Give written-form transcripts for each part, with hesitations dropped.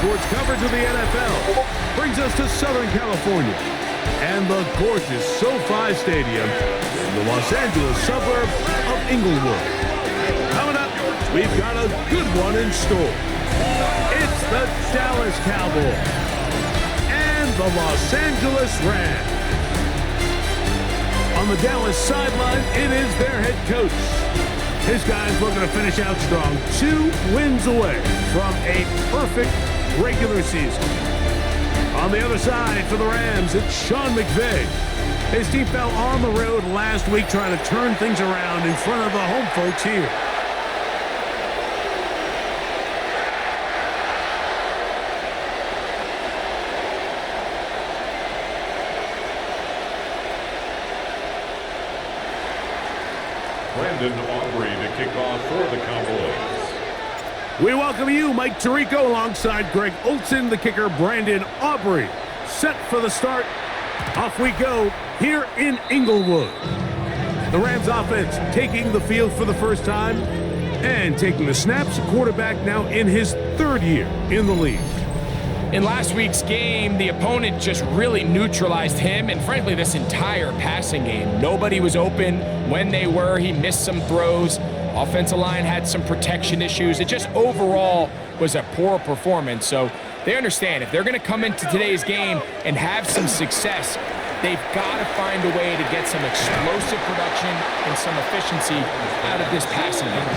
sports coverage of the NFL brings us to Southern California and the gorgeous SoFi Stadium in the Los Angeles suburb of Inglewood. Coming up, we've got a good one in store. It's the Dallas Cowboys and the Los Angeles Rams. On the Dallas sideline, it is their head coach. His guys looking to finish out strong, 2 wins away from a perfect regular season. On the other side for the Rams, it's Sean McVay. His team fell on the road last week trying to turn things around in front of the home folks here. Aubrey to kick off for the Cowboys. We welcome you, Mike Tirico, alongside Greg Olson, the kicker, Brandon Aubrey. Set for the start. Off we go here in Inglewood. The Rams offense taking the field for the first time and taking the snaps. Quarterback now in his 3rd year in the league. In last week's game, the opponent just really neutralized him and, frankly, this entire passing game. Nobody was open. When they were, he missed some throws. Offensive line had some protection issues. It just overall was a poor performance. So they understand if they're going to come into today's game and have some success, they've got to find a way to get some explosive production and some efficiency out of this passing game.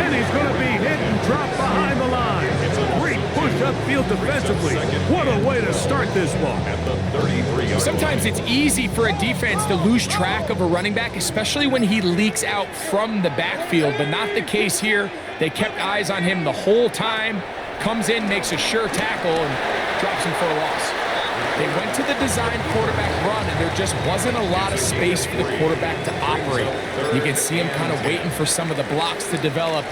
And he's going to be hit and dropped behind the line. It's a great push upfield defensively. What a way to start this ball. Sometimes it's easy for a defense to lose track of a running back, especially when he leaks out from the backfield, but not the case here. They kept eyes on him the whole time. Comes in, makes a sure tackle, and drops him for a loss. They went to the design quarterback run, and there just wasn't a lot of space for the quarterback to operate. You can see him kind of waiting for some of the blocks to develop.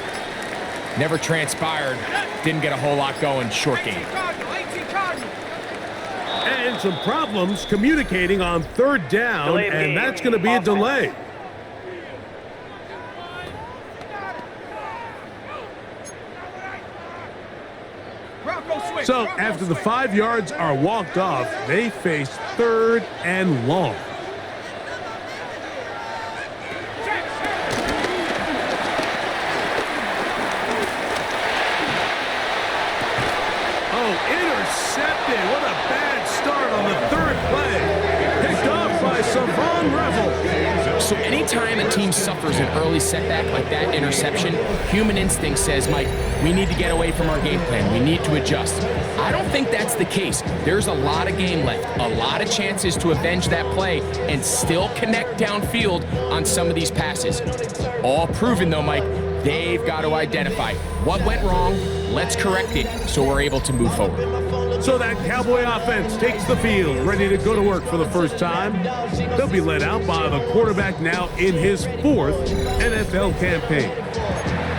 Never transpired. Didn't get a whole lot going. Short game. And some problems communicating on 3rd down, and that's going to be a delay. So after the 5 yards are walked off, they face 3rd and long. Oh, intercepted. What a bad start on the 3rd play. Picked off by Savon Revel. So anytime a team suffers an early setback like that interception, human instinct says, Mike, we need to get away from our game plan. We need to adjust. I don't think that's the case. There's a lot of game left, a lot of chances to avenge that play and still connect downfield on some of these passes. All proven, though, Mike, they've got to identify what went wrong, let's correct it so we're able to move forward. So that Cowboy offense takes the field, ready to go to work for the first time. They'll be led out by the quarterback now in his 4th NFL campaign.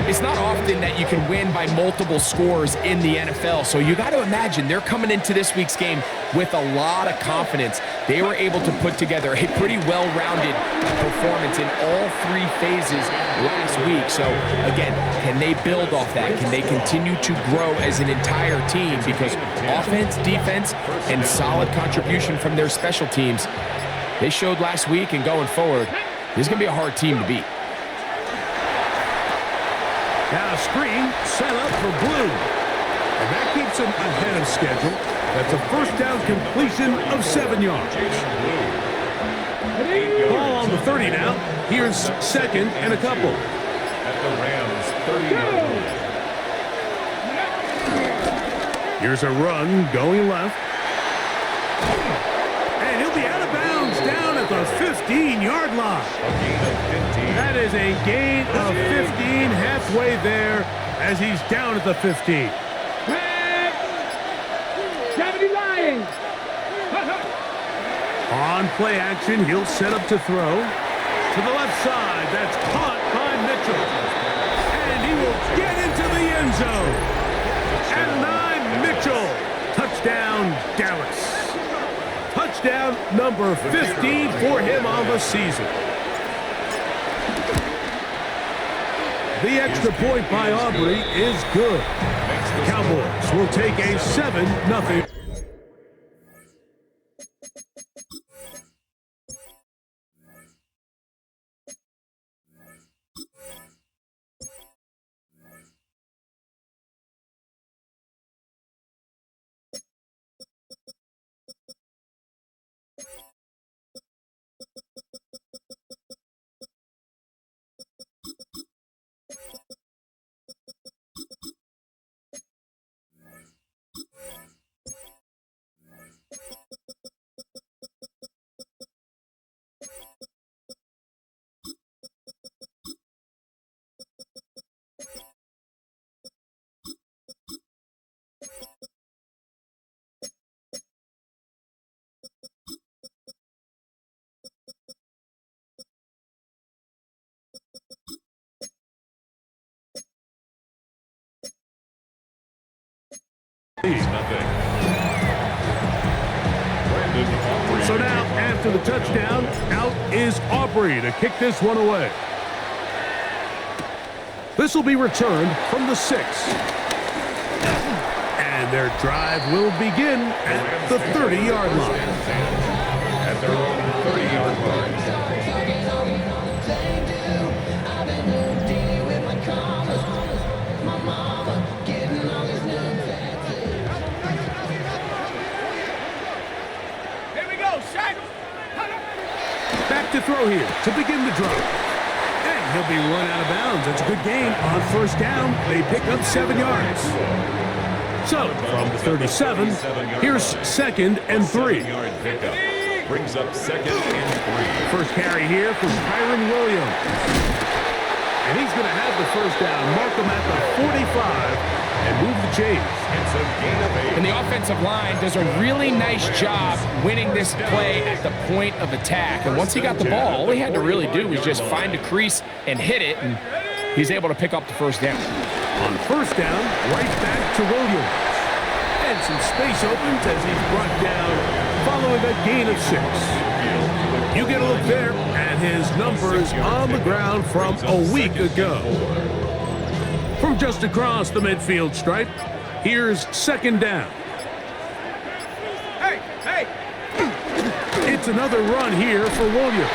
It's not often that you can win by multiple scores in the NFL, so you got to imagine they're coming into this week's game with a lot of confidence. They were able to put together a pretty well-rounded performance in all 3 phases last week. So, again, can they build off that? Can they continue to grow as an entire team? Because offense, defense, and solid contribution from their special teams, they showed last week, and going forward, this is going to be a hard team to beat. Now a screen set up for Blue. And that keeps him ahead of schedule. That's a 1st down completion of 7 yards. Ball on the 30 now. Here's 2nd and a couple. At the Rams 30. Here's a run going left. And he'll be out of bounds down at the 15-yard line. That is a gain of 15 halfway there as he's down at the 15. On play action, he'll set up to throw. To the left side, that's caught by Mitchell. And he will get into the end zone. And 9, Mitchell. Touchdown, Dallas. Touchdown number 15 for him on the season. The extra point by Aubrey is good. Cowboys will take a 7-0. So now, after the touchdown, out is Aubrey to kick this one away. This will be returned from the 6. And their drive will begin at the 30-yard line. At their own 30-yard line. Back to throw here to begin the drive. And he'll be run out of bounds. That's a good gain on first down. They pick up 7 yards. So, from the 37, here's 2nd and 3. Brings up 2nd and 3. First carry here from Kyron Williams. And he's going to have the first down. Mark him at the 45 and move the chains. It's a gain of 8. And the offensive line does a really nice job winning this play at the point of attack. And once he got the ball, all he had to really do was just find a crease and hit it, and he's able to pick up the first down. On first down, right back to Williams. And some space opens as he's brought down following a gain of 6. You get a look there at his numbers on the ground from a week ago. From just across the midfield stripe, here's 2nd down. Hey! It's another run here for Williams.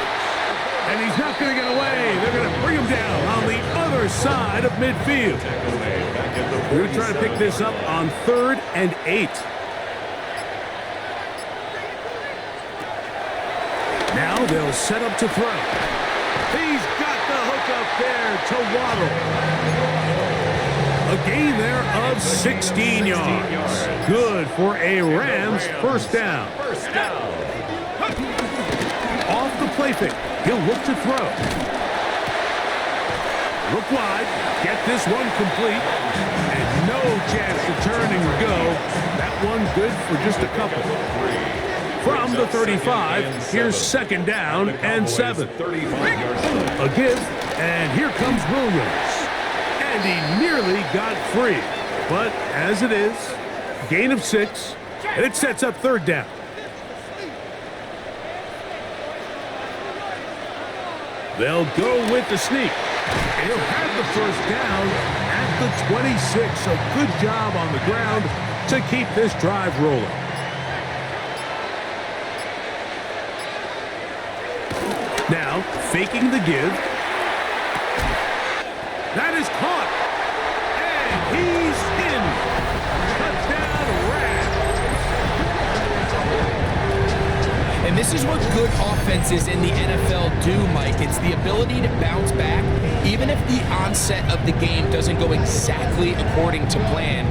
And he's not going to get away. They're going to bring him down on the other side of midfield. We're going to try to pick this up on 3rd and 8. Now they'll set up to throw. He's got the hook up there to Waddle. A gain there of 16 yards. Good for a Rams first down. Off the play fake. He'll look to throw. Look wide. Get this one complete. And no chance to turn and go. That one good for just a couple. From the 35, here's 2nd down and 7. A give, and here comes Williams. And he nearly got free. But as it is, gain of 6, and it sets up 3rd down. They'll go with the sneak. And he'll have the first down at the 26. A good job on the ground to keep this drive rolling. Now, faking the give. That is caught. And he's in. Touchdown, Rams. And this is what good offenses in the NFL do, Mike. It's the ability to bounce back, even if the onset of the game doesn't go exactly according to plan.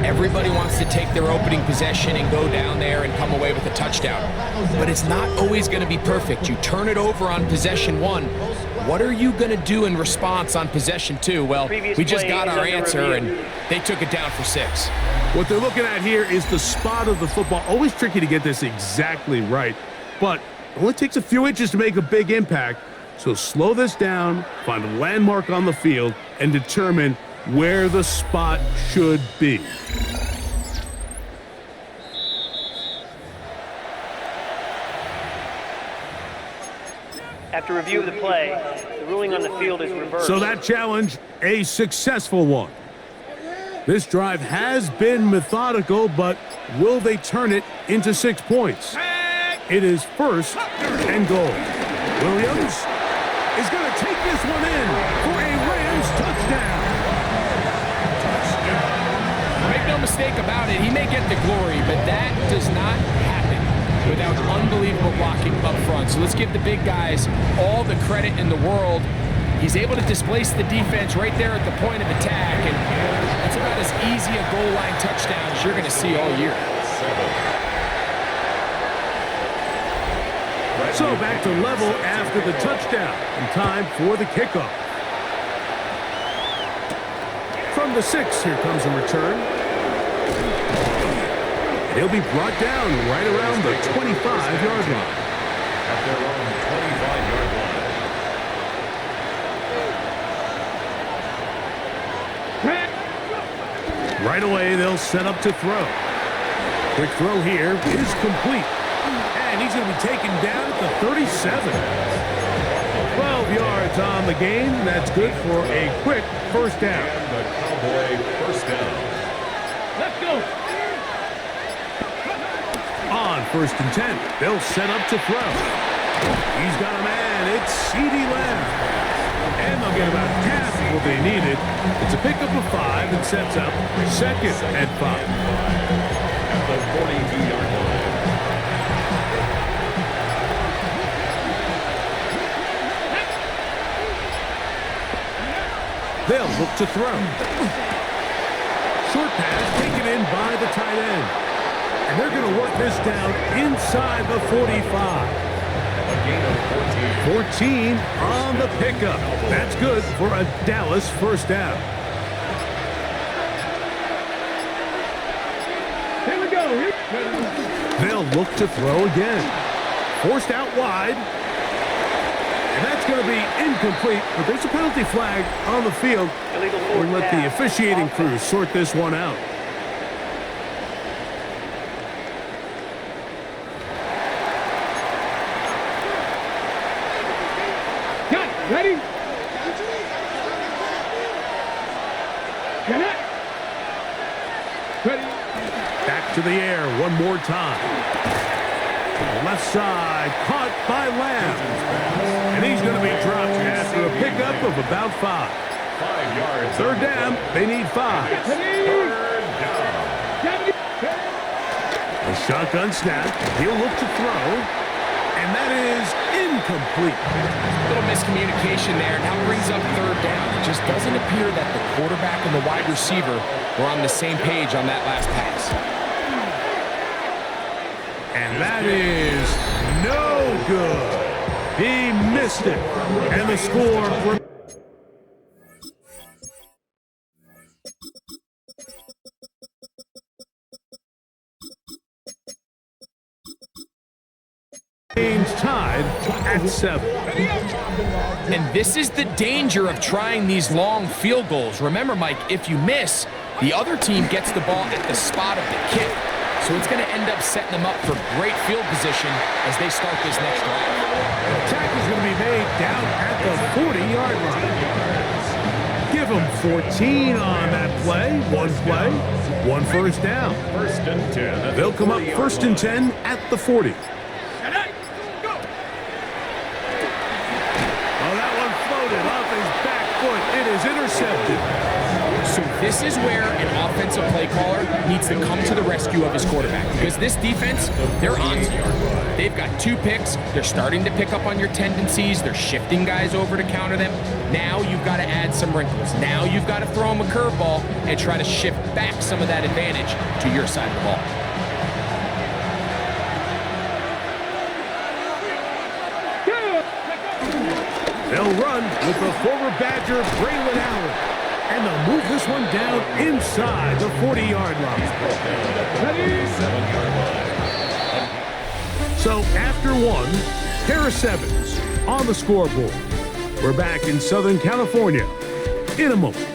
Everybody wants to take their opening possession and go down there and come away with a touchdown. But it's not always going to be perfect. You turn it over on possession 1. What are you going to do in response on possession 2? Well, we just got our answer, and they took it down for 6. What they're looking at here is the spot of the football. Always tricky to get this exactly right, but it only takes a few inches to make a big impact. So slow this down, find a landmark on the field, and determine where the spot should be. After review of the play, the ruling on the field is reversed. So that challenge, a successful one. This drive has been methodical, but will they turn it into 6 points? It is 1st and goal. Williams is going to take this one in for a Rams touchdown. Make no mistake about it, he may get the glory, but that does not happen without unbelievable blocking up front. So let's give the big guys all the credit in the world. He's able to displace the defense right there at the point of attack, and that's about as easy a goal line touchdown as you're going to see all year. So back to level after the touchdown, and time for the kickoff. From the 6, here comes a return. And he'll be brought down right around the 25-yard line. At their own 25-yard line. Right away, they'll set up to throw. Quick throw here is complete. And he's going to be taken down at the 37. 12 yards on the game. That's good for a quick first down. And the Cowboy first down. Let's go. On 1st and 10, they'll set up to throw. He's got a man. It's C.D. Lamb. And they'll get about half of what they needed. It's a pickup of 5 and sets up 2nd and 5. At the 42-yard line. They'll look to throw. Short pass taken in by the tight end. And they're going to work this down inside the 45. A gain of 14 on the pickup. That's good for a Dallas first down. Here we go. They'll look to throw again. Forced out wide. And that's going to be incomplete, but there's a penalty flag on the field. Illegal We'll fourth let the down. officiating crew sort this one out. Ready? Ready. Back to the air one more time. Left side, caught by Lamb. And he's going to be dropped after a pickup of about 5. 5 yards. 3rd down, they need 5. 3rd down. A shotgun snap. He'll look to throw. And that is incomplete. A little miscommunication there. Now brings up 3rd down. It just doesn't appear that the quarterback and the wide receiver were on the same page on that last pass. And that is no good. He missed it. And the score... tied at 7. And this is the danger of trying these long field goals. Remember, Mike, if you miss, the other team gets the ball at the spot of the kick. So it's going to end up setting them up for great field position as they start this next drive. Tackle's going to be made down at the 40-yard line. Give them 14 on that play. One first down. 1st and 10. They'll come up 1st and 10 at the 40. It is intercepted. So this is where an offensive play caller needs to come to the rescue of his quarterback, because this defense, they're on to you. They've got 2 picks. They're starting to pick up on your tendencies. They're shifting guys over to counter them. Now you've got to add some wrinkles. Now you've got to throw them a curveball and try to shift back some of that advantage to your side of the ball. They'll run with the former Badger, Braylon Allen. And they'll move this one down inside the 40-yard line. So after 1, Harris Evans on the scoreboard. We're back in Southern California in a moment.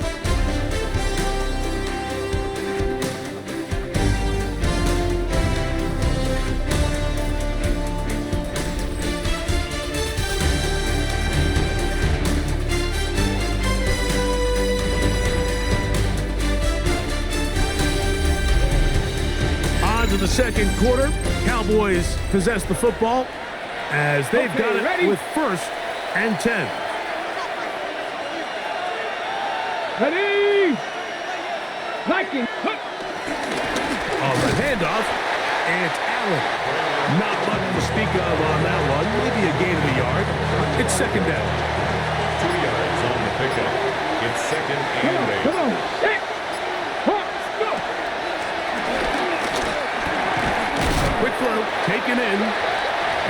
into the second quarter. Cowboys possess the football as they've got it with 1st and 10. Ready? Liking. On the handoff, and it's Allen. Not much to speak of on that one. Maybe a gain of a yard. It's 2nd down. 2 yards on the pickup. It's 2nd and 8. Come on. Hey. Go. Quick throw, taken in.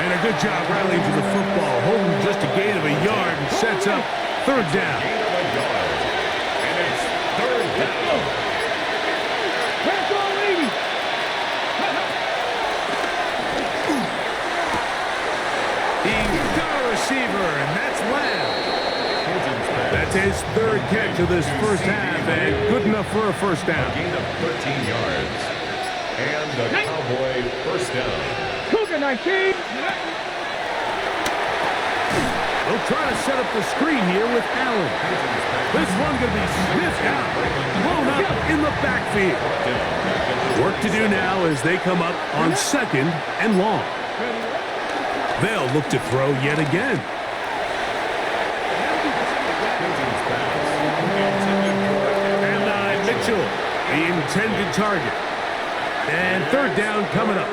And a good job rallying to the football. Holding just a gain of a yard and sets up 3rd down. Gain of a yard. And it's 3rd down. Let's go, lady. He's got a receiver, and that's Lamb. That's his 3rd catch of this first half, and good enough for a 1st down. Gain of 13 yards. And the Cowboy 1st down. Cougar 19. They'll try to set up the screen here with Allen. This one going to be sniffed out, blown up in the backfield. Work to do now as they come up on 2nd and long. They'll look to throw yet again. And Mitchell, the intended target. And 3rd down coming up.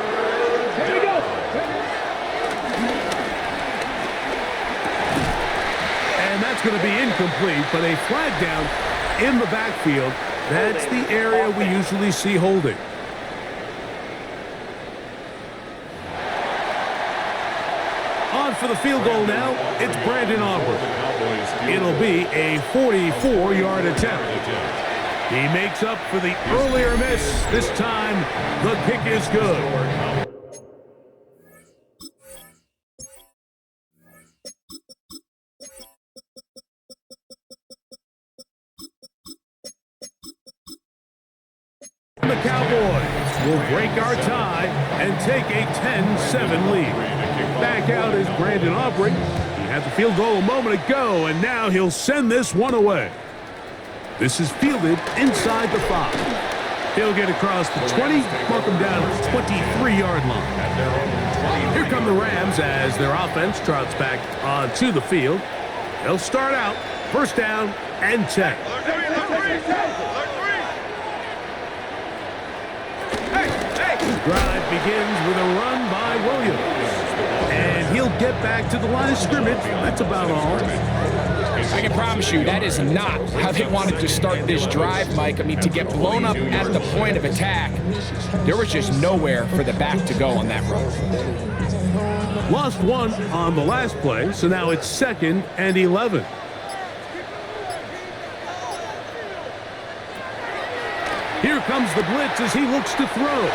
Here we go. And that's going to be incomplete, but a flag down in the backfield. That's the area we usually see holding. On for the field goal now, it's Brandon Aubrey. It'll be a 44-yard attempt. He makes up for the earlier miss. This time, the kick is good. The Cowboys will break our tie and take a 10-7 lead. Back out is Brandon Aubrey. He had the field goal a moment ago, and now he'll send this one away. This is fielded inside the 5. He'll get across the 20, mark him down at the 23-yard line. Here come the Rams as their offense trots back onto the field. They'll start out 1st down and 10. Drive begins with a run by Williams. And he'll get back to the line of scrimmage. That's about all. I can promise you that is not how they wanted to start this drive, Mike. I mean, to get blown up at the point of attack, there was just nowhere for the back to go on that run. Lost 1 on the last play, so now it's 2nd and 11. Here comes the blitz as he looks to throw.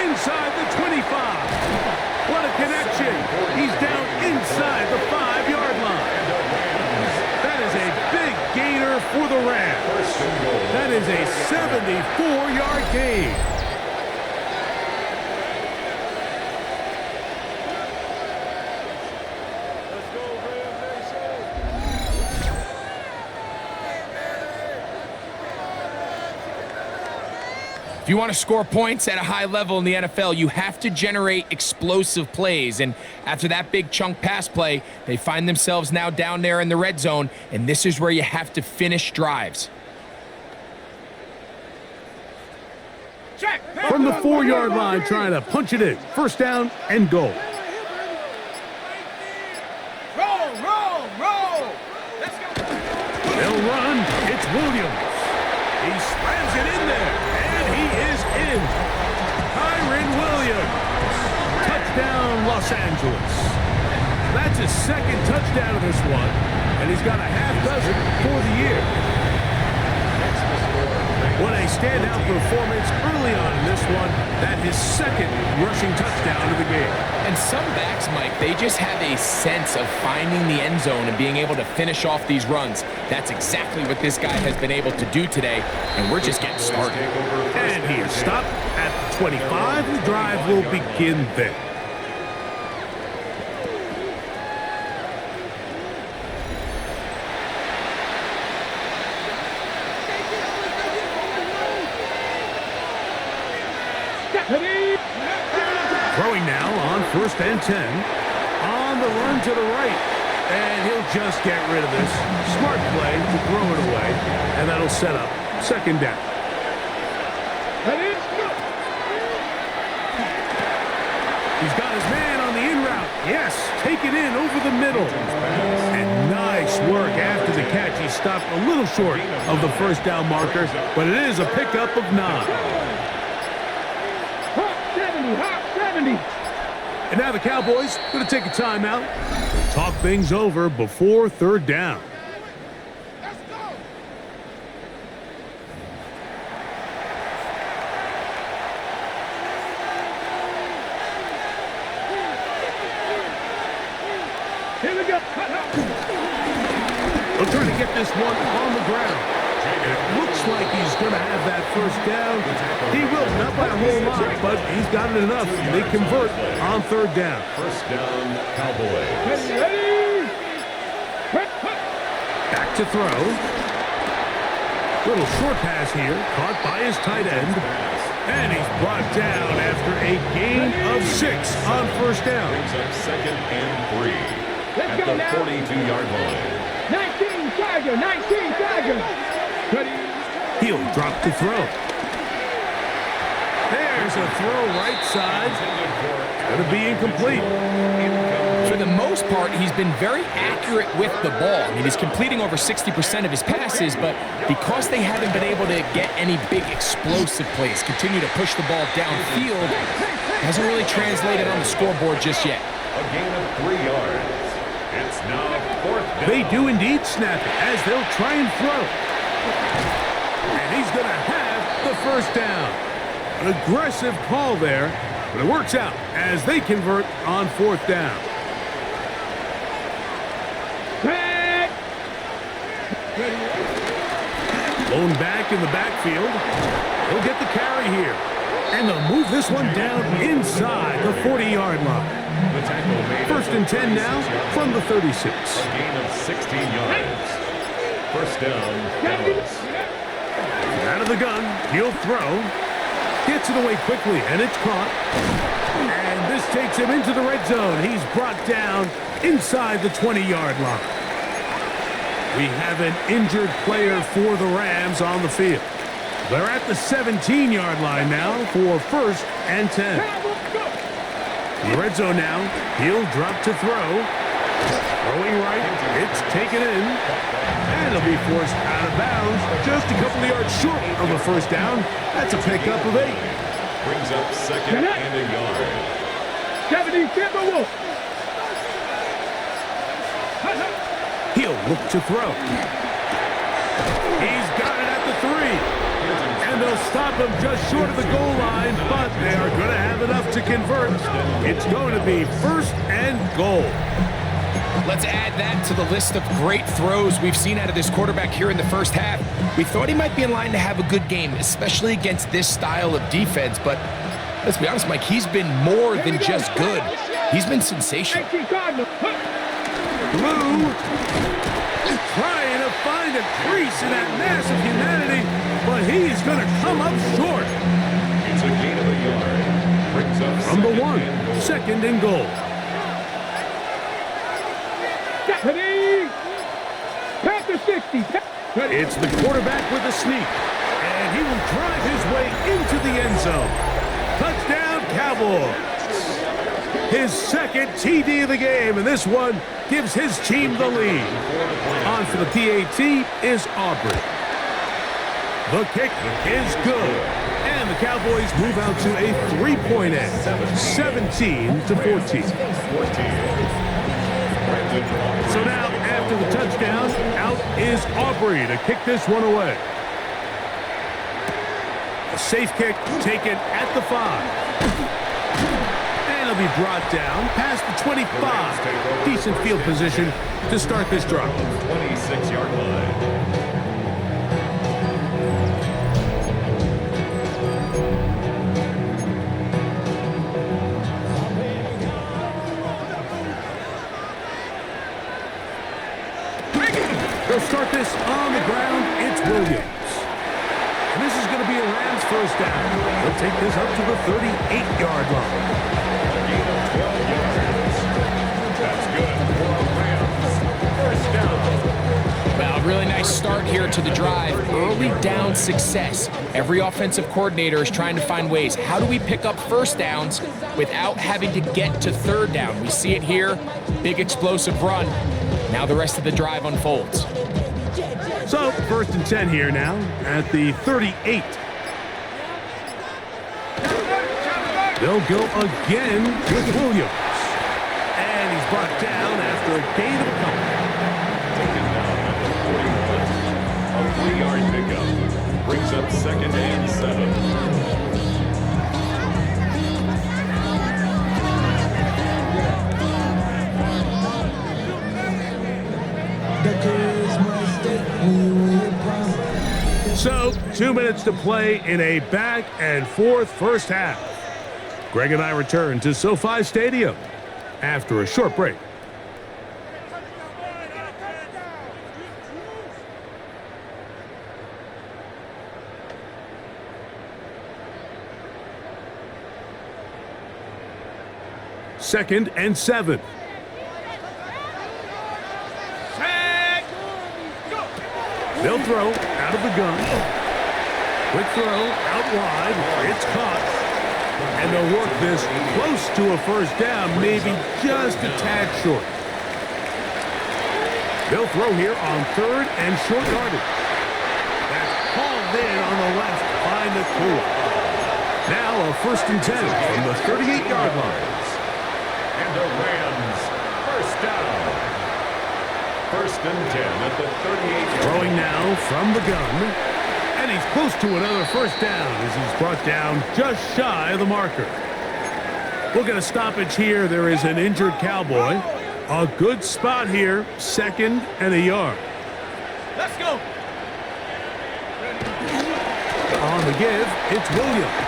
Inside the 25. What a connection. He's down inside the 5-yard line. That is a big gainer for the Rams. That is a 74-yard gain. If you want to score points at a high level in the NFL, you have to generate explosive plays. And after that big chunk pass play, they find themselves now down there in the red zone, and this is where you have to finish drives. From the 4-yard line, trying to punch it in. 1st down and goal. Roll. Let's go. They'll run. It's Williams. He slams it in there. He is in. Kyren Williams. Touchdown, Los Angeles. That's his 2nd touchdown of this one, and he's got a half dozen for the year. What a standout performance early on in this one. That his 2nd rushing touchdown of the game. And some backs, Mike, they just have a sense of finding the end zone and being able to finish off these runs. That's exactly what this guy has been able to do today, and we're just getting started. And he is stopped at the 25. The drive will begin there. first and 10. On the run to the right. And he'll just get rid of this. Smart play to throw it away. And that'll set up second down. He's got his man on the in route. Yes, take it in over the middle. And nice work after the catch. He stopped a little short of the first down marker, but it is a pickup of 9. Hot 70, hot 70. And now the Cowboys going to take a timeout. Talk things over before third down. Here we go. They'll try to get this one on the ground. And it looks like he's going to have that first down. He will, not by a whole lot, but he's got it enough. They convert on third down. First down, Cowboys. Ready. Back to throw. Little short pass here, caught by his tight end. And he's brought down after a gain of 6 on first down. Brings up second and 3. Let's At go the now. 42-yard line. 19 Tiger, 19 Tiger. Ready. He'll drop to throw. There's a throw right side. Going to be incomplete. For the most part, he's been very accurate with the ball. I mean, he's completing over 60% of his passes, but because they haven't been able to get any big explosive plays, continue to push the ball downfield, hasn't really translated on the scoreboard just yet. A gain of 3 yards. It's now fourth down. They do indeed snap it as they'll try and throw. And he's going to have the first down. An aggressive call there, but it works out as they convert on fourth down. Blown back in the backfield. He'll get the carry here. And they'll move this one down inside the 40-yard line. The tackle made First and 10 now from the 36. A gain of 16 yards. First down, Dallas. Out of the gun, he'll throw. Gets it away quickly, and it's caught. And this takes him into the red zone. He's brought down inside the 20-yard line. We have an injured player for the Rams on the field. They're at the 17-yard line now for first and 10. In the red zone now, he'll drop to throw. Throwing right, it's taken in. And it'll be forced out of bounds. Just a couple of yards short of a first down. That's a pickup of 8. Brings up second and a yard. 70 Timberwolves. He'll look to throw. He's got it at the 3. And they'll stop him just short of the goal line, but they are going to have enough to convert. It's going to be first and goal. Let's add that to the list of great throws we've seen out of this quarterback here in the first half. We thought he might be in line to have a good game, especially against this style of defense, but let's be honest, Mike, he's been more than just good. He's been sensational. 19 Cardinals. Blue trying to find a crease in that mass of humanity, but he's going to come up short. It's a gain of a yard. Brings up From the second 1, and goal. second and goal. Ready. Panther 60. It's the quarterback with a sneak, and he will drive his way into the end zone. Touchdown, Cowboys. His second TD of the game, and this one gives his team the lead. On for the PAT is Aubrey. The kick is good, and the Cowboys move out to a 3-point edge, 17-14. So now, after the touchdown, out is Aubrey to kick this one away. A safe kick taken at the 5. And it'll be brought down past the 25. Decent field position to start this drive. 26-yard line. They'll start this on the ground. It's Williams. And this is going to be a Rams first down. They'll take this up to the 38-yard line. A gain of 12 yards. That's good for a Rams first down. Well, really nice start here to the drive. Early down success. Every offensive coordinator is trying to find ways. How do we pick up first downs without having to get to third down? We see it here. Big explosive run. Now the rest of the drive unfolds. So, 1st and 10 here now at the 38. They'll go again with Williams. And he's brought down after a gain of a couple. Taken down at the 41. A 3-yard pickup brings up 2nd and 7. So, 2 minutes to play in a back and forth first half. Greg and I return to SoFi Stadium after a short break. Second and 7. They'll throw out of the gun. Quick throw out wide. It's caught. And they'll work this close to a first down, maybe just a tad short. They'll throw here on 3rd and short yardage. That's hauled in on the left by Nakua. Now a 1st and 10 from the 38-yard line. And the Rams first down. 1st and 10 at the 38-yard. Throwing now from the gun. And he's close to another first down as he's brought down just shy of the marker. We'll get a stoppage here. There is an injured Cowboy. A good spot here. 2nd and a yard. Let's go. On the give, it's Williams.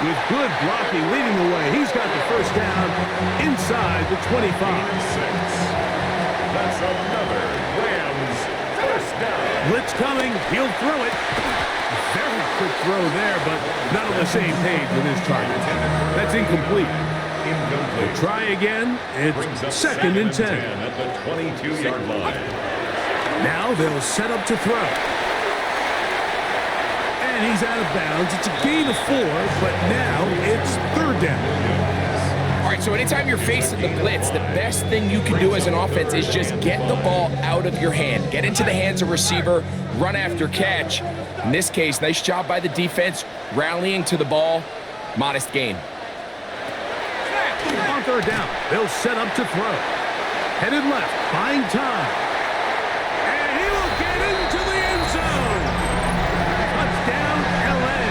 With good blocking leading the way. He's got the first down inside the 25. That's another Rams first down. Blitz coming. He'll throw it. Very quick throw there, but not on the same page with his target. That's incomplete. Incomplete. Try again. Brings up It's 2nd and 10. at the 22-yard line. Now they'll set up to throw. And he's out of bounds. It's a gain of 4, but now it's 3rd down. All right, so anytime you're facing the blitz, the best thing you can do as an offense is just get the ball out of your hand. Get into the hands of receiver, run after catch. In this case, nice job by the defense, rallying to the ball. Modest gain. On 3rd down, they'll set up to throw. Headed left, buying time. And he will get into the end zone. Touchdown, L.A.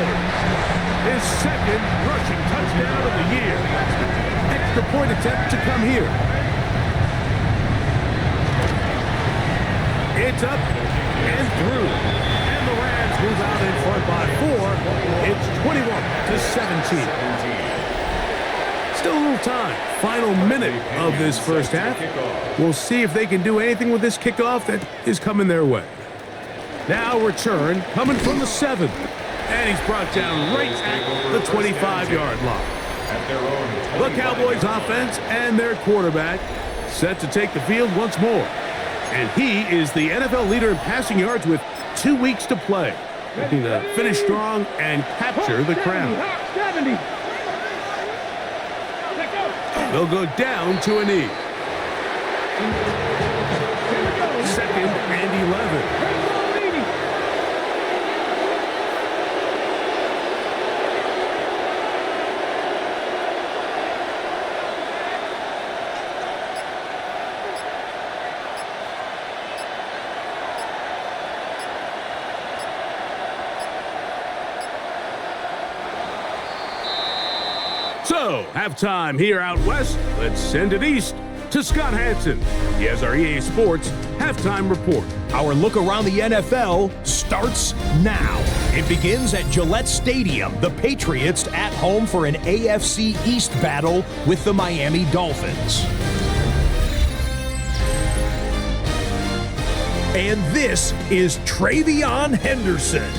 His 2nd rushing touchdown of the year. Extra point attempt to come here. It's up and through. And the Rams move out in front by 4. It's 21-17. Still a little time. Final minute of this first half. We'll see if they can do anything with this kickoff that is coming their way. Now return coming from the 7. And he's brought down right at the 25-yard line. The Cowboys offense and their quarterback set to take the field once more. And he is the NFL leader in passing yards with 2 weeks to play. Looking to finish strong and capture the crown. 70. They'll go down to a knee. 2nd and 11. So, halftime here out west. Let's send it east to Scott Hansen. He has our EA Sports halftime report. Our look around the NFL starts now. It begins at Gillette Stadium. The Patriots at home for an AFC East battle with the Miami Dolphins. And this is Travion Henderson.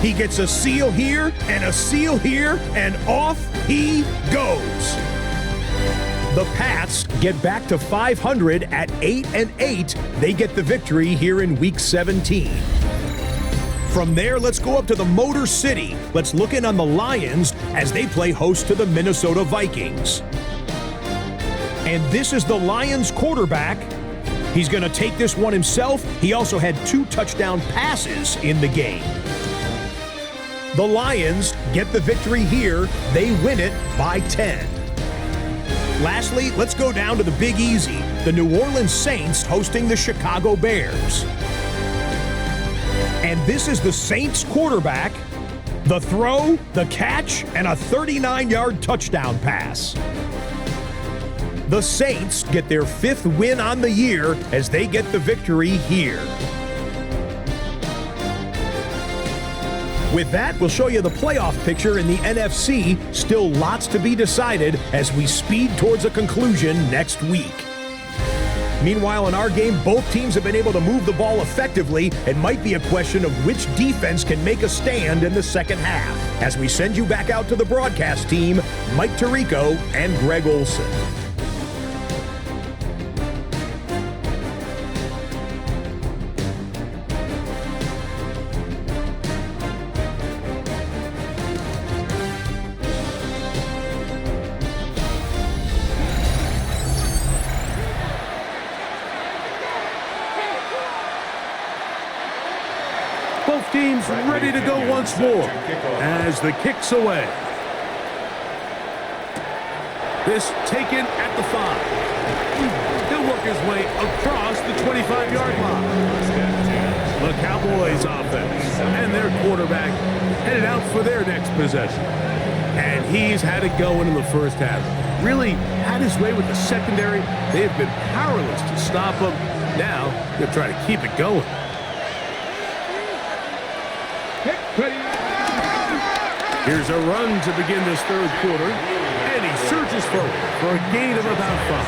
He gets a seal here and a seal here, and off he goes. The Pats get back to 500 at 8-8. They get the victory here in Week 17. From there, let's go up to the Motor City. Let's look in on the Lions as they play host to the Minnesota Vikings. And this is the Lions quarterback. He's going to take this one himself. He also had 2 touchdown passes in the game. The Lions get the victory here. They win it by 10. Lastly, let's go down to the Big Easy. The New Orleans Saints hosting the Chicago Bears. And this is the Saints quarterback. The throw, the catch, and a 39-yard touchdown pass. The Saints get their 5th win on the year as they get the victory here. With that, we'll show you the playoff picture in the NFC. Still lots to be decided as we speed towards a conclusion next week. Meanwhile, in our game, both teams have been able to move the ball effectively. It might be a question of which defense can make a stand in the second half. As we send you back out to the broadcast team, Mike Tirico and Greg Olson. Both teams ready to go once more as the kick's away. This taken at the 5. He'll work his way across the 25-yard line. The Cowboys offense and their quarterback headed out for their next possession. And he's had it going in the first half. Really had his way with the secondary. They have been powerless to stop him. Now they'll try to keep it going. Here's a run to begin this third quarter, and he surges forward for a gain of about 5.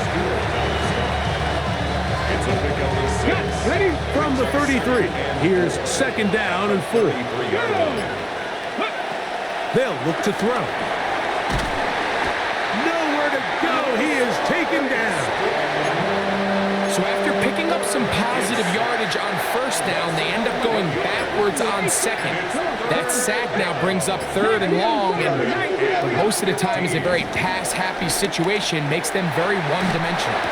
It's a pickup of 6. Ready from the 33. Here's 2nd down and 4. They'll look to throw. Nowhere to go. He is taken down. So after picking up some positive yardage on 1st down, they end up going backwards on 2nd. That sack now brings up 3rd and long, and most of the time is a very pass-happy situation, makes them very one-dimensional.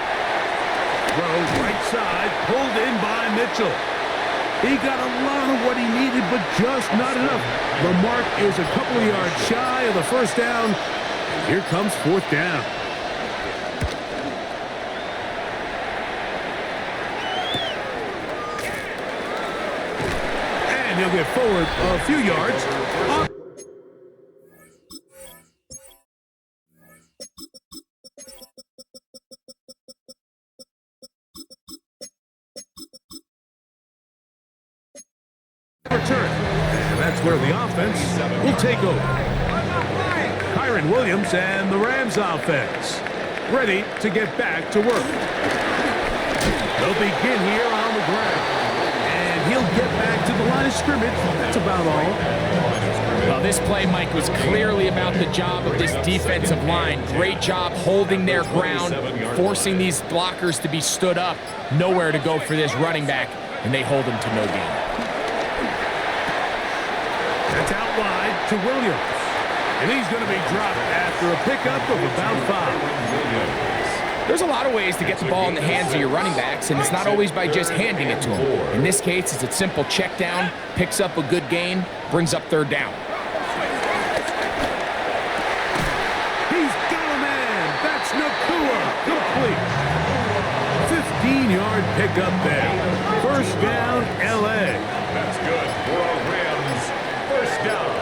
Throw right side, pulled in by Mitchell. He got a lot of what he needed, but just not enough. The mark is a couple of yards shy of the 1st down. Here comes 4th down. He'll get forward a few yards. Return. And that's where the offense will take over. Kyron Williams and the Rams offense ready to get back to work. They'll begin here on the ground. He'll get back to the line of scrimmage. That's about all. Well, this play, Mike, was clearly about the job of this defensive line. Great job holding their ground, forcing these blockers to be stood up. Nowhere to go for this running back, and they hold him to no gain. That's out wide to Williams. And he's going to be dropped after a pickup of about 5. There's a lot of ways to get the ball in the hands of your running backs, and it's not always by just handing it to them. In this case, it's a simple check down, picks up a good gain, brings up 3rd down. He's got a man. That's Nakua. Complete. 15-yard pickup there. 1st down, L.A. That's good for our Rams. 1st down.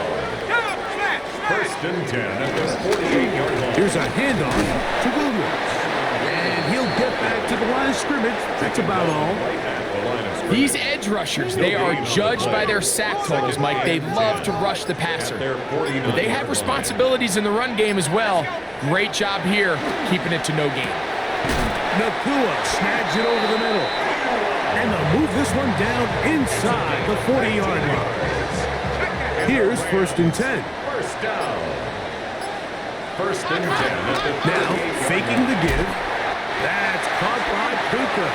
1st and 10 at the 48-yard line. Here's a handoff to Williams. And he'll get back to the line of scrimmage. That's about all. These edge rushers, they are judged by their sack totals, Mike. They love to rush the passer. But they have responsibilities in the run game as well. Great job here, keeping it to no gain. Nakua snags it over the middle. And they'll move this one down inside the 40-yard line. Here's 1st and 10. First down. 1st and 10. Now, faking the give. That's caught by Puka.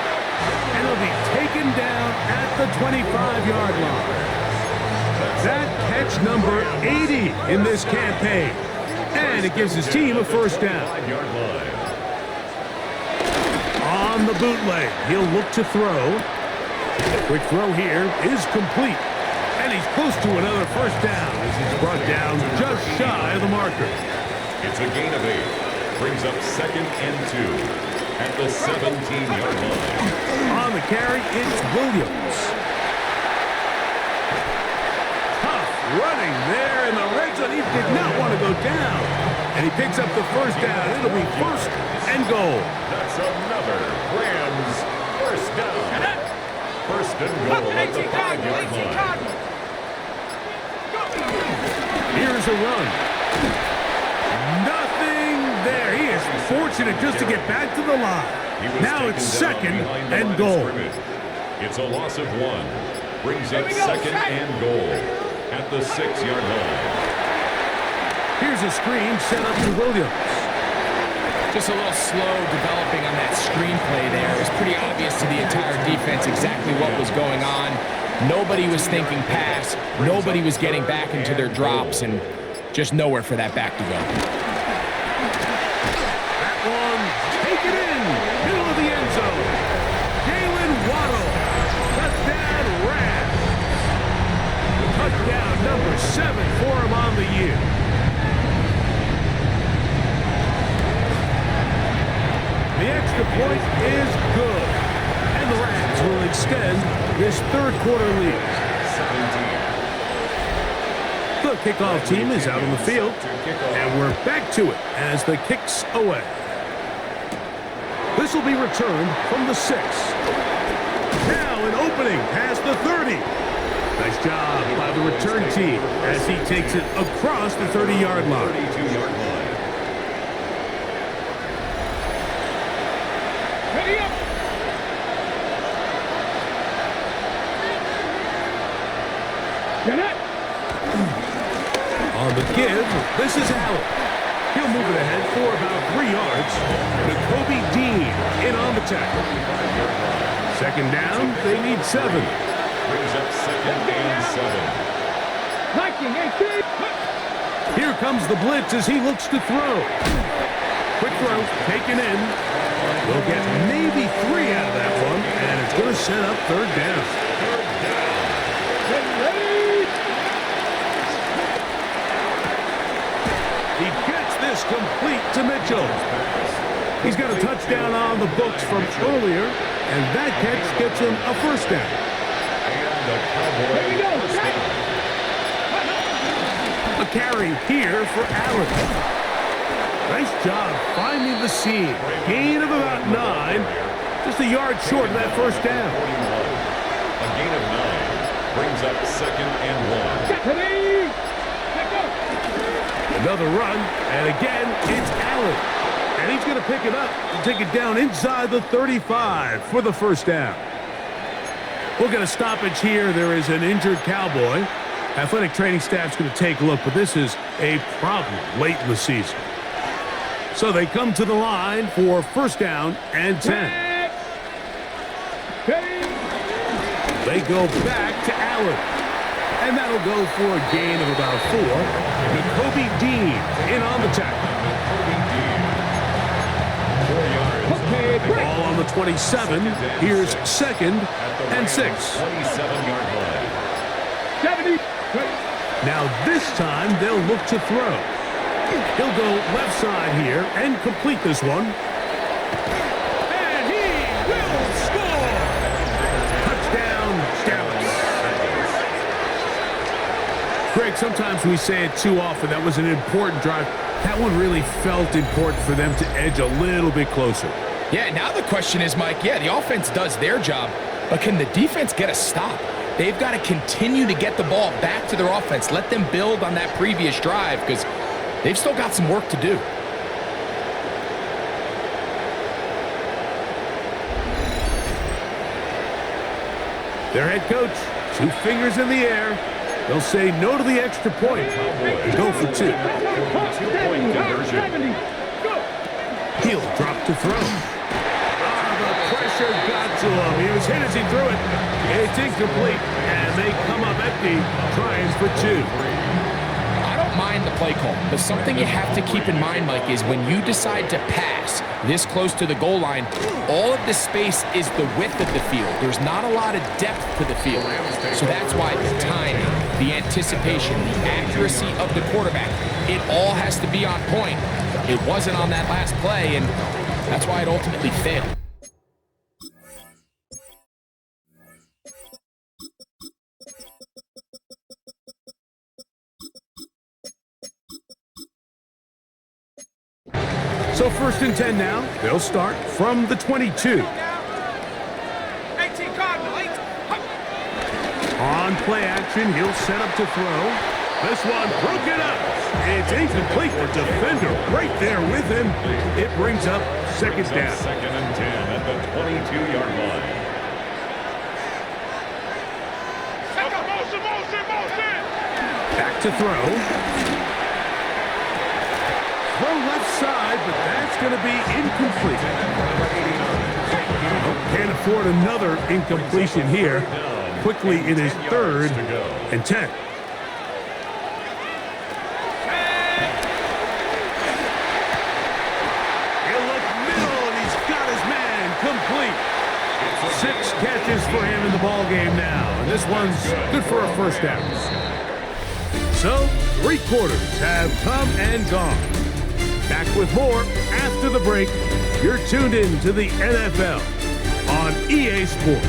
And it'll be taken down at the 25-yard line. That catch number 80 in this campaign. And it gives his team a 1st down. 5-yard line. On the bootleg, he'll look to throw. Quick throw here is complete. And he's close to another 1st down as he's brought down just shy of the marker. It's a gain of 8. Brings up 2nd and 2 at the 17-yard line. On the carry, it's Williams. Tough running there in the red zone. He did not want to go down. And he picks up the 1st down. It'll be 1st and goal. That's another Rams 1st down. 1st and goal at the 5-yard line. Here's a run. Nothing there. He is fortunate just to get back to the line. Now it's 2nd and goal. It's a loss of 1. Brings up 2nd and goal at the 6-yard line. Here's a screen set up to Williams. Just a little slow developing on that screenplay there. It was pretty obvious to the entire defense exactly what was going on. Nobody was thinking pass. Nobody was getting back into their drops, and just nowhere for that back to go. That one, take it in, middle of the end zone. Jalen Waddle, touchdown Rams. Touchdown number 7 for him on the year. The extra point is good, and the Rams will extend this 3rd quarter lead. 17. The kickoff team is out on the field, and we're back to it as the kick's away. This will be returned from the 6. Now an opening past the 30. Nice job by the return team as he takes it across the 30-yard line. 32-yard line. Ready up. You're not. On the give, this is Allen. He'll move it ahead for about 3 yards. Jacoby Dean in on the tackle. 2nd down, they need 7. Brings up 2nd and 7. Liking 18. Here comes the blitz as he looks to throw. Quick throw, taken in. We'll get maybe 3 out of that one, and it's going to set up 3rd down. Get ready. He gets this complete to Mitchell. He's got a touchdown on the books from earlier, and that catch gets him a 1st down. And the Here we Cowboys go. 1st down. A carry here for Allen. Nice job finding the seam. Gain of about 9. Just a yard short of that 1st down. 41. A gain of 9. Brings up 2nd and 1. Get ready. Let go. Another run, and again, it's Allen. And he's going to pick it up and take it down inside the 35 for the 1st down. We'll get a stoppage here. There is an injured Cowboy. Athletic training staff's going to take a look, but this is a problem late in the season. So they come to the line for 1st down and 10. They go back to Allen. And that'll go for a gain of about 4. Jacoby Dean in on the tackle. 4 yards. Ball on the 27. Here's 2nd and 6. 27-yard line. 70. Now this time they'll look to throw. He'll go left side here and complete this one. And he will score! Touchdown, Dallas. Greg, sometimes we say it too often. That was an important drive. That one really felt important for them to edge a little bit closer. Yeah, now the question is, Mike, the offense does their job, but can the defense get a stop? They've got to continue to get the ball back to their offense. Let them build on that previous drive because they've still got some work to do. Their head coach, 2 fingers in the air. They'll say no to the extra point and go for 2. 2-point conversion. 70. Go. He'll drop to throw. The pressure got to him. He was hit as he threw it. It's incomplete, and they come up empty, trying for 2. I don't mind the play call, but something you have to keep in mind, Mike, is when you decide to pass this close to the goal line, all of the space is the width of the field. There's not a lot of depth to the field. So that's why the timing, the anticipation, the accuracy of the quarterback, it all has to be on point. It wasn't on that last play, and that's why it ultimately failed. So 1st and 10 now. They'll start from the 22. On play action, he'll set up to throw. This one broken up. It's incomplete. The defender right there with him. It brings up 2nd down. 2nd and 10 at the 22-yard line. Back to throw. Throw left side, but that's going to be incomplete. Can't afford another incompletion here. Quickly, it is 3rd and 10. He'll look middle, and he's got his man complete. 6 catches for him in the ball game now, and this one's good for a 1st down. So, 3 quarters have come and gone. Back with more after the break. You're tuned in to the NFL on EA Sports.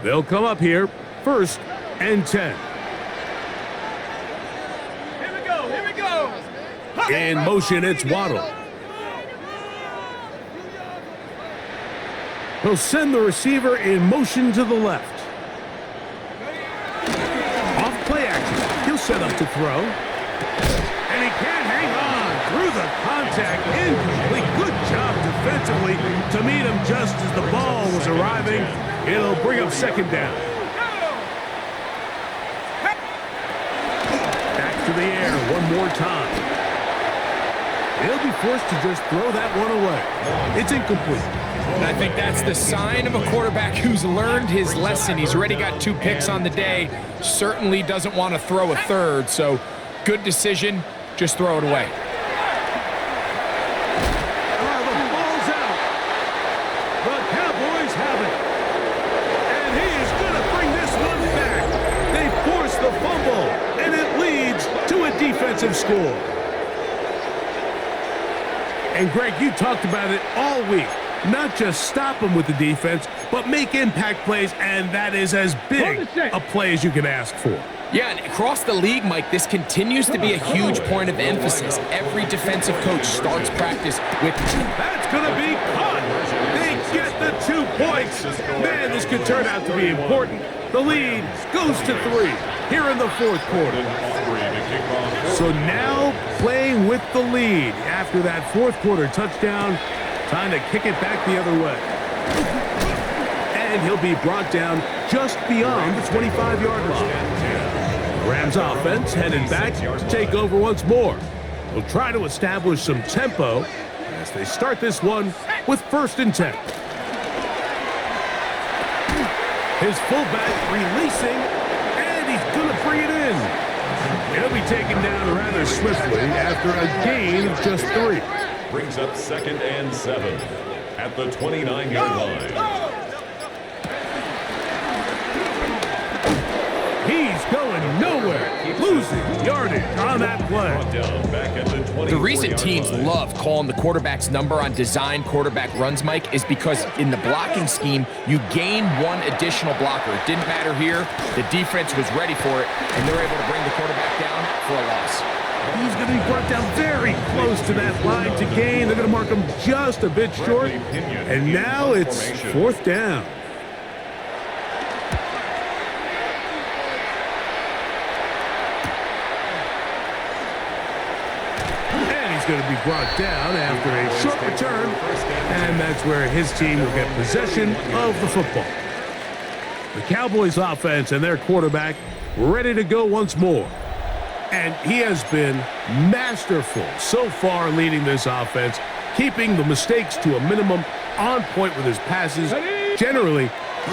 They'll come up here, 1st and 10. Here we go. Here we go. In motion, it's Waddle. He'll send the receiver in motion to the left. Off play action. He'll set up to throw. And he can't hang on through the contact. Incomplete. Good job defensively to meet him just as the ball was arriving. It'll bring up 2nd down. Back to the air one more time. He'll be forced to just throw that one away. It's incomplete. And I think that's the sign of a quarterback who's learned his lesson. He's already got 2 picks on the day. Certainly doesn't want to throw a 3rd. So good decision. Just throw it away. The ball's out. The Cowboys have it. And he is going to bring this one back. They force the fumble, and it leads to a defensive score. And Greg, you talked about it all week. Not just stop them with the defense, but make impact plays, and that is as big a play as you can ask for. Yeah, and across the league, Mike, this continues to be a huge point of emphasis. Every defensive coach starts practice with... That's going to be caught. They get the 2 points. Man, this could turn out to be important. The lead goes to 3 here in the 4th quarter. So now playing with the lead after that 4th quarter touchdown. Time to kick it back the other way. And he'll be brought down just beyond the 25-yard line. Rams offense headed back to take over once more. They'll try to establish some tempo as they start this one with 1st and 10. His fullback releasing, and he's going to bring it in. He'll be taken down rather swiftly after a gain of just 3. Brings up 2nd and 7 at the 29-yard line. He's going nowhere, losing yardage on that play. The reason teams love calling the quarterback's number on design quarterback runs, Mike, is because in the blocking scheme, you gain 1 additional blocker. It didn't matter here. The defense was ready for it, and they're able to bring the quarterback down for a loss. He's going to be brought down very close to that line to gain. They're going to mark him just a bit short. And now it's 4th down. he's going to be brought down after a short return, and that's where his team will get possession of the football. The Cowboys offense and their quarterback ready to go once more. And he has been masterful so far leading this offense, keeping the mistakes to a minimum, on point with his passes, generally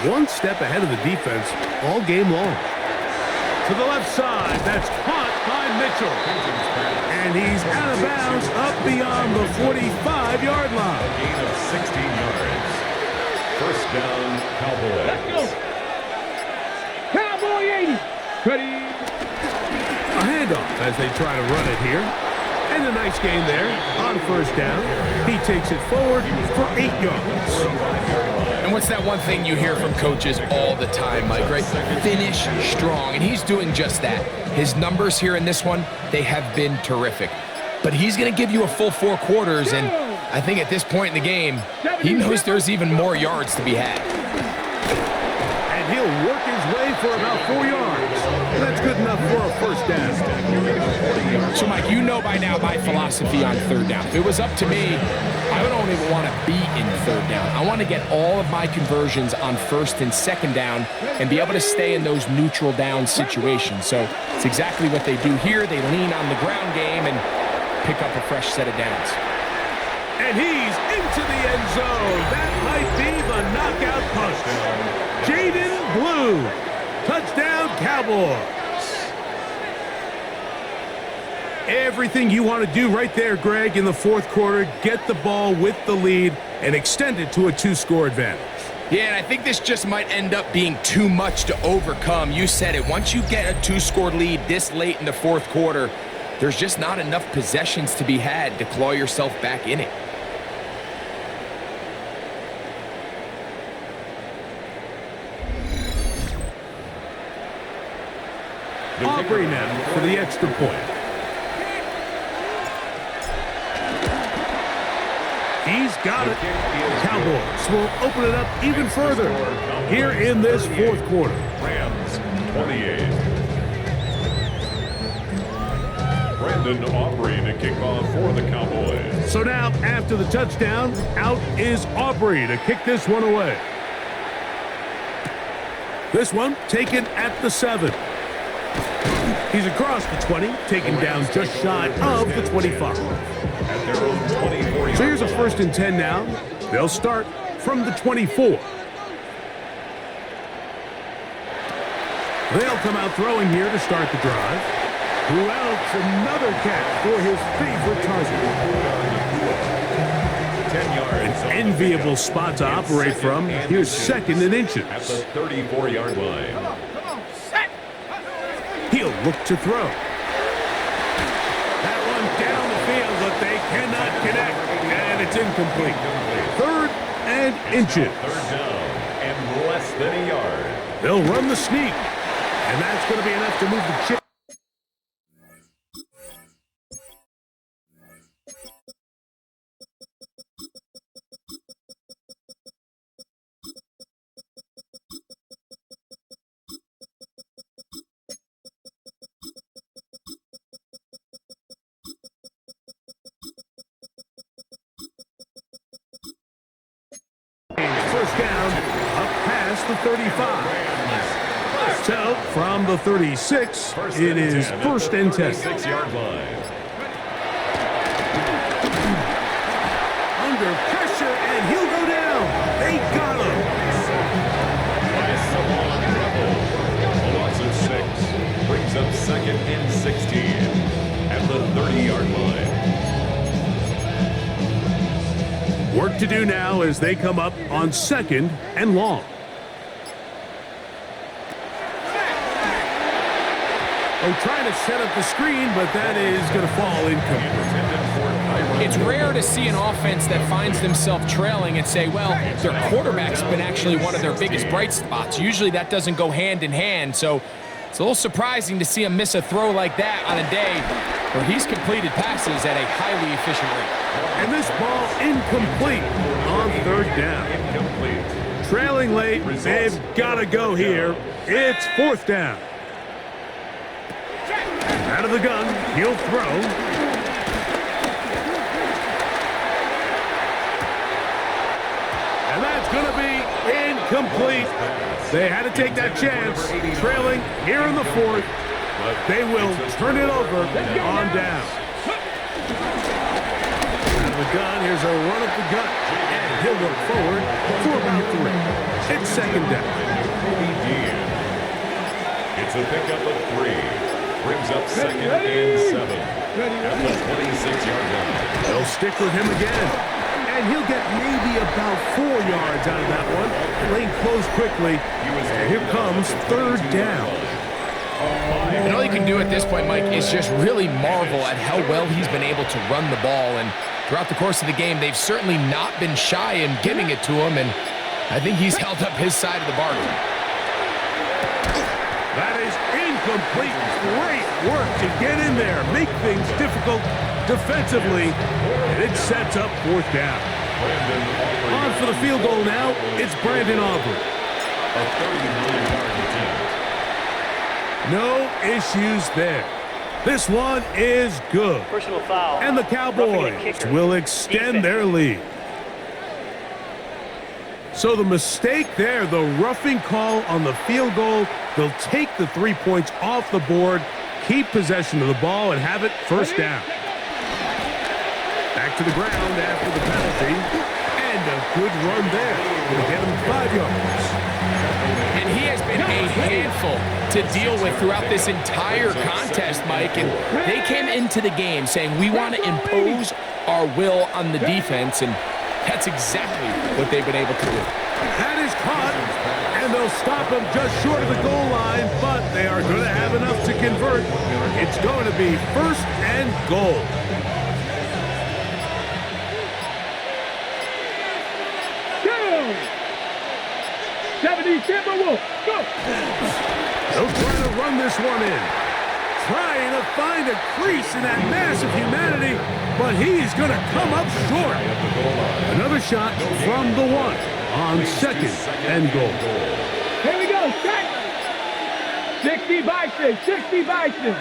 one step ahead of the defense all game long. To the left side, that's caught by Mitchell. And he's out of bounds up beyond the 45-yard line. Gain of 16 yards. First down, Cowboys. Let's go. Cowboy 80. Ready. A handoff as they try to run it here. And a nice gain there on first down. He takes it forward for 8 yards. And what's that one thing you hear from coaches all the time, Mike, right? Finish strong, and he's doing just that. His numbers here in this one, they have been terrific. But he's going to give you a full 4 quarters, and I think at this point in the game, he knows there's even more yards to be had. And he'll work his way for about 4 yards. That's good enough for a first down. So, Mike, you know by now my philosophy on third down. If it was up to me, I don't even want to be in third down. I want to get all of my conversions on first and second down and be able to stay in those neutral down situations. So it's exactly what they do here. They lean on the ground game and pick up a fresh set of downs. And he's into the end zone. That might be the knockout punch. Jaden Blue. Touchdown, Cowboys. Everything you want to do right there, Greg, in the fourth quarter. Get the ball with the lead and extend it to a 2-score advantage. Yeah, and I think this just might end up being too much to overcome. You said it. Once you get a 2-score lead this late in the fourth quarter, there's just not enough possessions to be had to claw yourself back in it. Aubrey now for the extra point. He's got it. Cowboys will open it up even further here in this fourth quarter. Rams 28. Brandon Aubrey to kick off for the Cowboys. So now, after the touchdown, out is Aubrey to kick this one away. This one taken at the 7. He's across the 20, taken down just shy of the 25. At their own 24. So here's a 1st and 10 now. They'll start from the 24. They'll come out throwing here to start the drive. Who else? Another catch for his favorite target. 10 yards. An enviable spot to operate from. Here's 2nd and inches. At the 34-yard line. He'll look to throw. That one down the field, but they cannot connect, and it's incomplete. 3rd and inches. 3rd down and less than a yard. They'll run the sneak, and that's going to be enough to move the chip. First down, up past the 35. So, from the 36, it is 1st and 10. 6-yard line. Under pressure, and he'll go down. They got him. By Saquon Treble. A loss of 6. Brings up 2nd and 16. At the 30-yard line. Work to do now as they come up on 2nd and long. Oh, trying to set up the screen, but that is going to fall incomplete. It's rare to see an offense that finds themselves trailing and say, well, their quarterback's been actually one of their biggest bright spots. Usually that doesn't go hand in hand, so it's a little surprising to see him miss a throw like that on a day where he's completed passes at a highly efficient rate. And this ball incomplete on 3rd down. Incomplete. Trailing late, they've got to go here. It's 4th down. Out of the gun, he'll throw. incomplete. They had to take that chance, trailing here in the fourth, but they will turn it over on down. Out of the gun, here's a run up the gut, and he'll look forward for about 3. It's second down. It's a pickup of 3. Brings up second and 7 at the 26-yard line. They'll stick with him again, and he'll get maybe about 4 yards out of that one. Lane closed quickly, and here comes third down. And all you can do at this point, Mike, is just really marvel at how well he's been able to run the ball. And throughout the course of the game, they've certainly not been shy in giving it to him, and I think he's held up his side of the bargain. That is incomplete. Great work to get in there, make things difficult defensively, and it sets up fourth down. On for the field goal now, it's Brandon Aubrey. A 39-yard attempt. No issues there. This one is good. Personal foul. And the Roughing the Cowboys kicker. will extend their lead. So the mistake there, the roughing call on the field goal, they'll take the 3 points off the board, keep possession of the ball, and have it first down. Back to the ground after the penalty, and a good run there. Will get him 5 yards. And he has been a handful to deal with throughout this entire contest, Mike. And they came into the game saying, we want to impose our will on the defense, and that's exactly what they've been able to do. That is caught, and they'll stop him just short of the goal line, but they are going to have enough to convert. It's going to be first and goal. Go! 70, Timberwolf, go! They'll try to run this one in. Trying to find a crease in that mass of humanity, but he's going to come up short. Another shot from the 1 on second and goal. Here we go, set! 60 Bison, 60 Bison.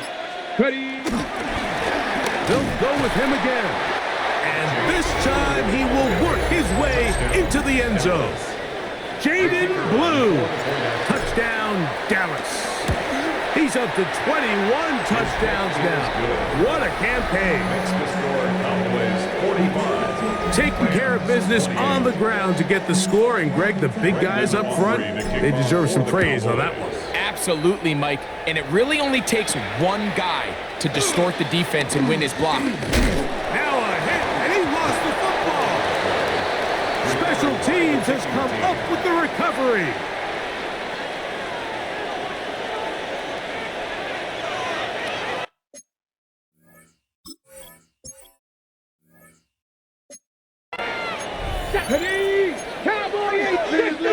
Ready? They'll go with him again. And this time he will work his way into the end zone. Jaden Blue. Touchdown, Dallas. He's up to 21 touchdowns now. What a campaign. Cowboys 45. Taking care of business on the ground to get the score. And, Greg, the big guys up front, they deserve some praise on that one. Absolutely, Mike. And it really only takes one guy to distort the defense and win his block. Now a hit, and he lost the football. Special teams has come up with the recovery. Ready? Cowboy 8, 60.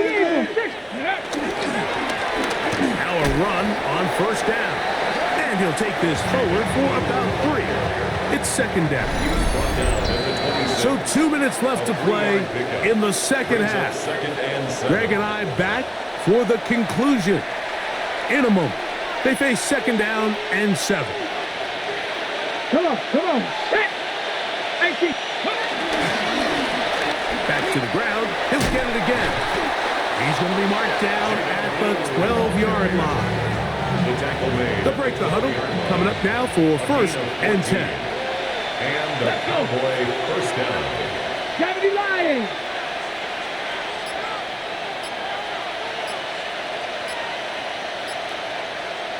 Now a run on first down. And he'll take this forward for about 3. It's second down. So 2 minutes left to play in the second half. Greg and I back for the conclusion. In a moment, they face second down and 7. Come on. Set! 18. Back to the ground. He'll get it again. He's going to be marked down at the 12-yard line. They'll break the huddle. Coming up now for first and 10. And the Cowboy first down. 70 Lions.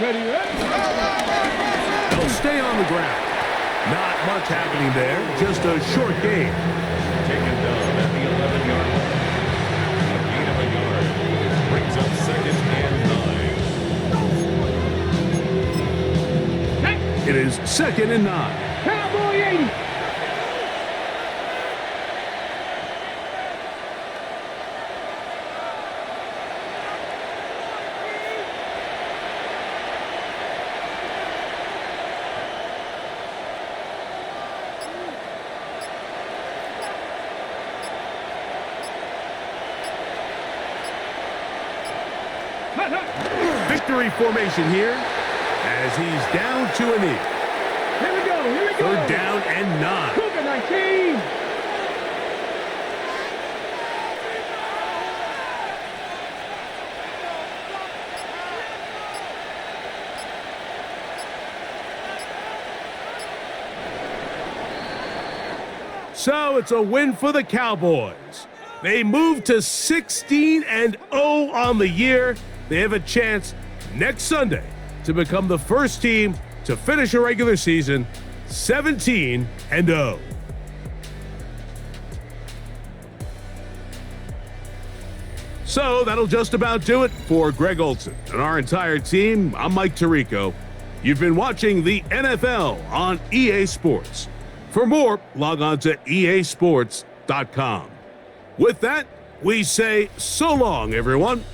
Ready? They'll stay on the ground. Not much happening there. Just a short game. Taken down at the 11-yard line. A gain of a yard. Brings up second and 9. It is second and 9. Cowboy 80. Victory formation here as he's down to a knee. Here we go. Third down and 9. Cougar 19. So it's a win for the Cowboys. They move to 16-0 on the year. They have a chance next Sunday to become the first team to finish a regular season 17-0. So that'll just about do it for Greg Olson and our entire team. I'm Mike Tirico. You've been watching the NFL on EA Sports. For more, log on to easports.com. With that, we say so long, everyone.